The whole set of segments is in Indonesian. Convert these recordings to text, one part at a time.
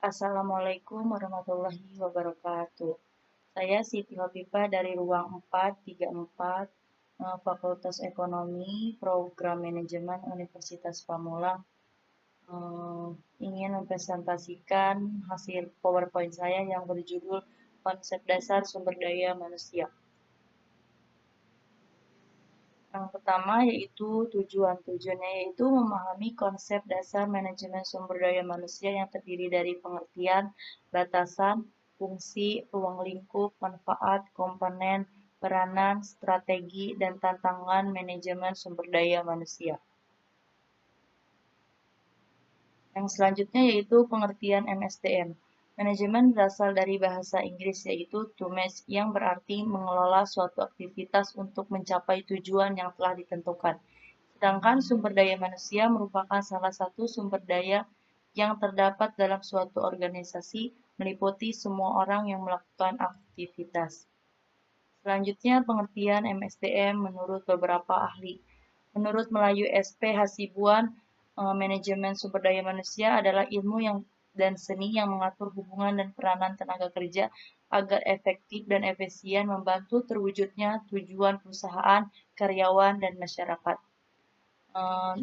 Assalamualaikum warahmatullahi wabarakatuh. Saya Siti Hopipah dari Ruang 434, Fakultas Ekonomi, Program Manajemen Universitas Pamulang. Ingin mempresentasikan hasil PowerPoint saya yang berjudul Konsep Dasar Sumber Daya Manusia. Yang pertama yaitu tujuannya yaitu memahami konsep dasar manajemen sumber daya manusia yang terdiri dari pengertian, batasan, fungsi, ruang lingkup, manfaat, komponen, peranan, strategi, dan tantangan manajemen sumber daya manusia. Yang selanjutnya yaitu pengertian MSDM. Manajemen berasal dari bahasa Inggris yaitu to manage yang berarti mengelola suatu aktivitas untuk mencapai tujuan yang telah ditentukan. Sedangkan sumber daya manusia merupakan salah satu sumber daya yang terdapat dalam suatu organisasi meliputi semua orang yang melakukan aktivitas. Selanjutnya pengertian MSDM menurut beberapa ahli. Menurut Melayu SP Hasibuan, manajemen sumber daya manusia adalah ilmu dan seni yang mengatur hubungan dan peranan tenaga kerja agar efektif dan efisien membantu terwujudnya tujuan perusahaan, karyawan, dan masyarakat.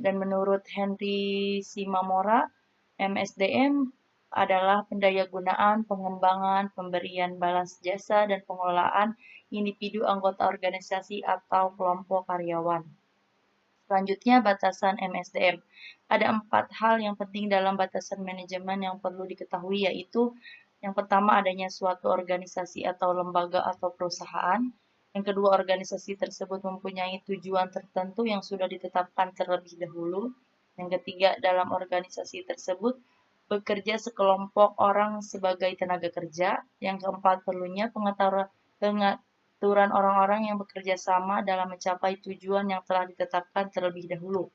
Dan menurut Henry Simamora, MSDM adalah pendayagunaan, pengembangan, pemberian balas jasa, dan pengelolaan individu anggota organisasi atau kelompok karyawan. Selanjutnya, batasan MSDM. Ada 4 hal yang penting dalam batasan manajemen yang perlu diketahui, yaitu yang pertama adanya suatu organisasi atau lembaga atau perusahaan. Yang kedua, organisasi tersebut mempunyai tujuan tertentu yang sudah ditetapkan terlebih dahulu. Yang ketiga, dalam organisasi tersebut bekerja sekelompok orang sebagai tenaga kerja. Yang keempat, perlunya pengaturan orang-orang yang bekerja sama dalam mencapai tujuan yang telah ditetapkan terlebih dahulu.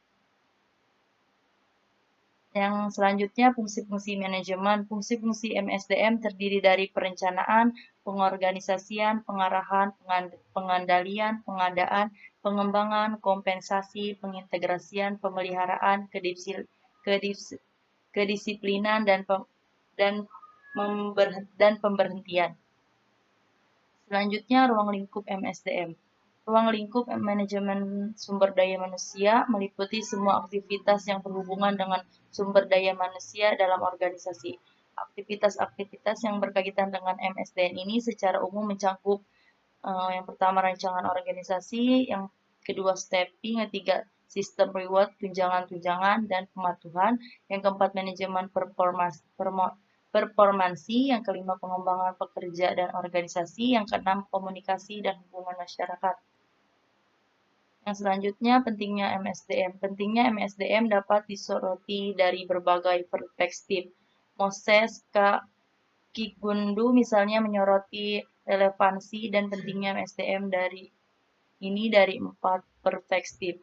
Yang selanjutnya, fungsi-fungsi manajemen. Fungsi-fungsi MSDM terdiri dari perencanaan, pengorganisasian, pengarahan, pengandalian, pengadaan, pengembangan, kompensasi, pengintegrasian, pemeliharaan, kedisiplinan, dan pemberhentian. Selanjutnya, ruang lingkup MSDM. Ruang lingkup manajemen sumber daya manusia meliputi semua aktivitas yang berhubungan dengan sumber daya manusia dalam organisasi. Aktivitas-aktivitas yang berkaitan dengan MSDM ini secara umum mencakup yang pertama rancangan organisasi, yang kedua stepping, yang ketiga sistem reward, tunjangan-tunjangan, dan pematuhan, yang keempat manajemen performansi, yang kelima pengembangan pekerja dan organisasi, yang keenam komunikasi dan hubungan masyarakat. Yang selanjutnya, pentingnya MSDM. Pentingnya MSDM dapat disoroti dari berbagai perspektif. Moses Kigundu misalnya menyoroti relevansi dan pentingnya MSDM dari 4 perspektif,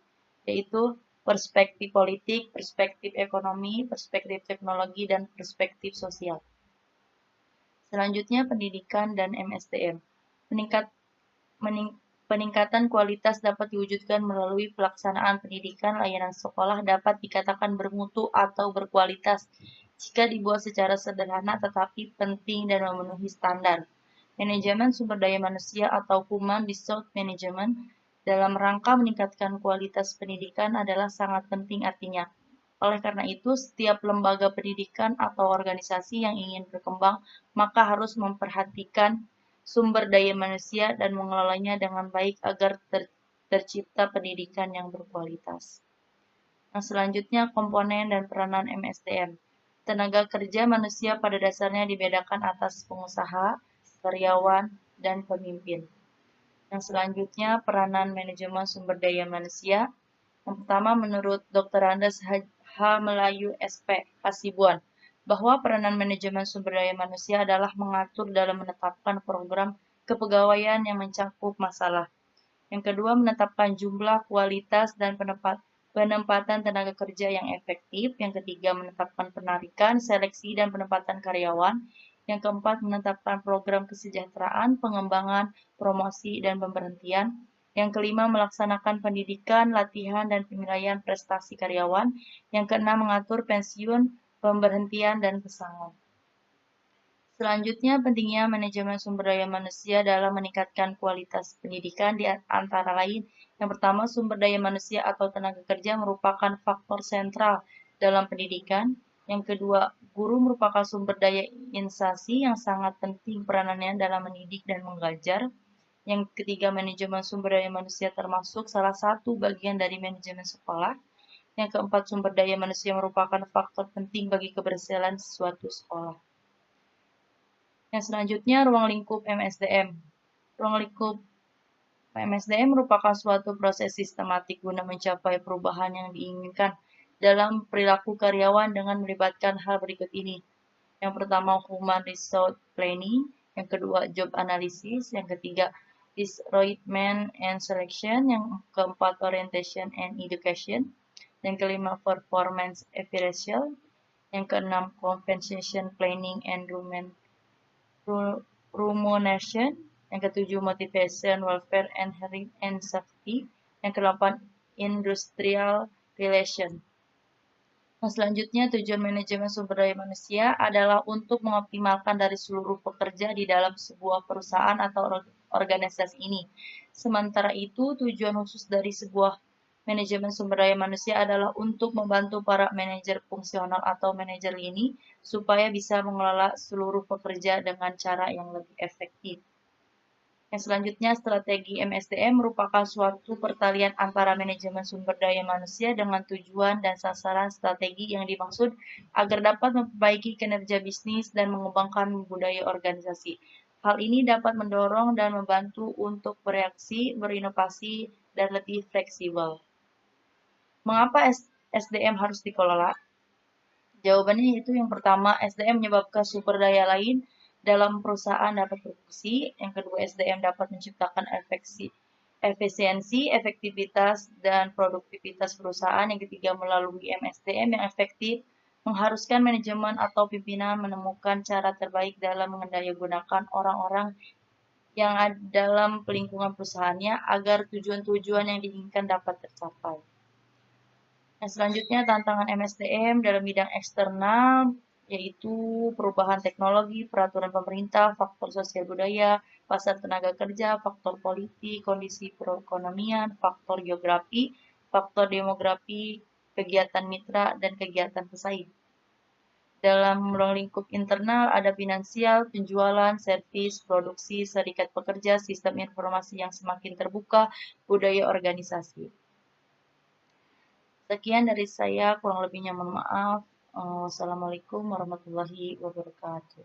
yaitu perspektif politik, perspektif ekonomi, perspektif teknologi, dan perspektif sosial. Selanjutnya, pendidikan dan MSDM. Peningkatan kualitas dapat diwujudkan melalui pelaksanaan pendidikan. Layanan sekolah dapat dikatakan bermutu atau berkualitas jika dibuat secara sederhana tetapi penting dan memenuhi standar. Manajemen sumber daya manusia atau Human Resource Management dalam rangka meningkatkan kualitas pendidikan adalah sangat penting artinya. Oleh karena itu, setiap lembaga pendidikan atau organisasi yang ingin berkembang maka harus memperhatikan sumber daya manusia dan mengelolanya dengan baik agar tercipta pendidikan yang berkualitas. Nah, selanjutnya komponen dan peranan MSDM. Tenaga kerja manusia pada dasarnya dibedakan atas pengusaha, karyawan, dan pemimpin. Yang selanjutnya peranan manajemen sumber daya manusia. Yang pertama menurut Dr. Andes H. Melayu SP Hasibuan, bahwa peranan manajemen sumber daya manusia adalah mengatur dalam menetapkan program kepegawaian yang mencakup masalah. Yang kedua, menetapkan jumlah, kualitas, dan penempatan tenaga kerja yang efektif. Yang ketiga, menetapkan penarikan, seleksi, dan penempatan karyawan. Yang keempat, menetapkan program kesejahteraan, pengembangan, promosi, dan pemberhentian. Yang kelima, melaksanakan pendidikan, latihan, dan penilaian prestasi karyawan. Yang keenam, mengatur pensiun, pemberhentian, dan pesangon. Selanjutnya, pentingnya manajemen sumber daya manusia dalam meningkatkan kualitas pendidikan di antara lain. Yang pertama, sumber daya manusia atau tenaga kerja merupakan faktor sentral dalam pendidikan. Yang kedua, guru merupakan sumber daya insasi yang sangat penting peranannya dalam mendidik dan mengajar. Yang ketiga, manajemen sumber daya manusia termasuk salah satu bagian dari manajemen sekolah. Yang keempat, sumber daya manusia merupakan faktor penting bagi keberhasilan suatu sekolah. Yang selanjutnya, ruang lingkup MSDM. Ruang lingkup MSDM merupakan suatu proses sistematik guna mencapai perubahan yang diinginkan dalam perilaku karyawan dengan melibatkan hal berikut ini. Yang pertama, human resource planning. Yang kedua, job analysis. Yang ketiga, recruitment and selection. Yang keempat, orientation and education. Yang kelima, performance evaluation. Yang keenam, compensation planning and rumination. Yang ketujuh, motivation, welfare, and health and safety. Yang kedelapan, industrial relation. Nah, selanjutnya, tujuan manajemen sumber daya manusia adalah untuk mengoptimalkan dari seluruh pekerja di dalam sebuah perusahaan atau organisasi ini. Sementara itu, tujuan khusus dari sebuah manajemen sumber daya manusia adalah untuk membantu para manajer fungsional atau manajer ini supaya bisa mengelola seluruh pekerja dengan cara yang lebih efektif. Yang selanjutnya, strategi MSDM merupakan suatu pertalian antara manajemen sumber daya manusia dengan tujuan dan sasaran strategi yang dimaksud agar dapat memperbaiki kinerja bisnis dan mengembangkan budaya organisasi. Hal ini dapat mendorong dan membantu untuk bereaksi, berinovasi, dan lebih fleksibel. Mengapa SDM harus dikelola? Jawabannya itu yang pertama, SDM menyebabkan sumber daya lain dalam perusahaan dapat berfungsi. Yang kedua, SDM dapat menciptakan efisiensi, efektivitas, dan produktivitas perusahaan. Yang ketiga, melalui MSDM yang efektif, mengharuskan manajemen atau pimpinan menemukan cara terbaik dalam mengendalikan orang-orang yang ada dalam lingkungan perusahaannya agar tujuan-tujuan yang diinginkan dapat tercapai. Nah, selanjutnya tantangan MSDM dalam bidang eksternal yaitu perubahan teknologi, peraturan pemerintah, faktor sosial budaya, pasar tenaga kerja, faktor politik, kondisi perekonomian, faktor geografi, faktor demografi, kegiatan mitra, dan kegiatan pesaing. Dalam ruang lingkup internal ada finansial, penjualan, servis, produksi, serikat pekerja, sistem informasi yang semakin terbuka, budaya organisasi. Sekian dari saya, kurang lebihnya mohon maaf. Wassalamualaikum warahmatullahi wabarakatuh.